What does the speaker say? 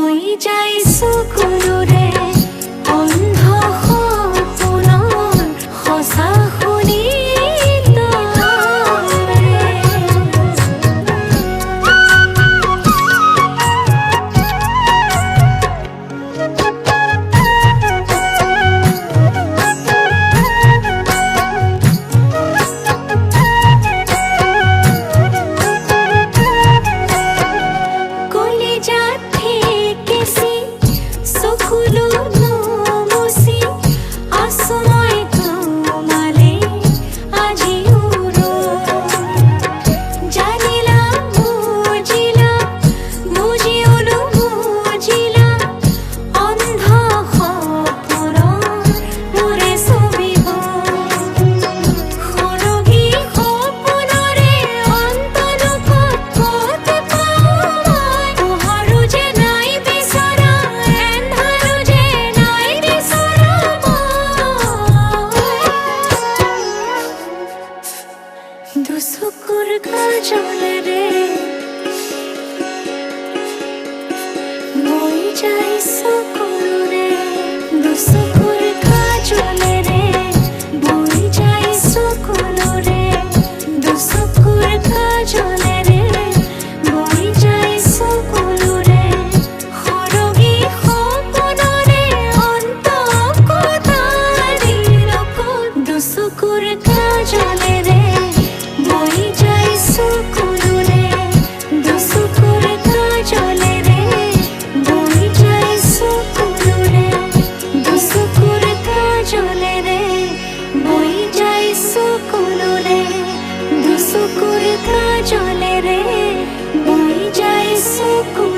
বৈ যাই চকুলোৰে অন্ধ সপোনৰ সঁচা শুনি দুচকুৰ কাজলেৰে বৈ যাই চকুলোৰে দুচকুৰ কাজলেৰে বৈ যাই চকুলোৰে দুচকুৰ কাজলেৰে বৈ যাই চকুলোৰে সৰগী সপোনৰে অন্ত কথাৰি লগত দুচকুৰ কাজলেৰে বৈ যাই চকুলোৰে দুচকুৰ কাজলেৰে বৈ যাই চকুলোৰে দুচকুৰ কাজলেৰে বৈ যাই চকুলোৰে দুচকুৰ কাজলেৰে বৈ যাই চকুলোৰে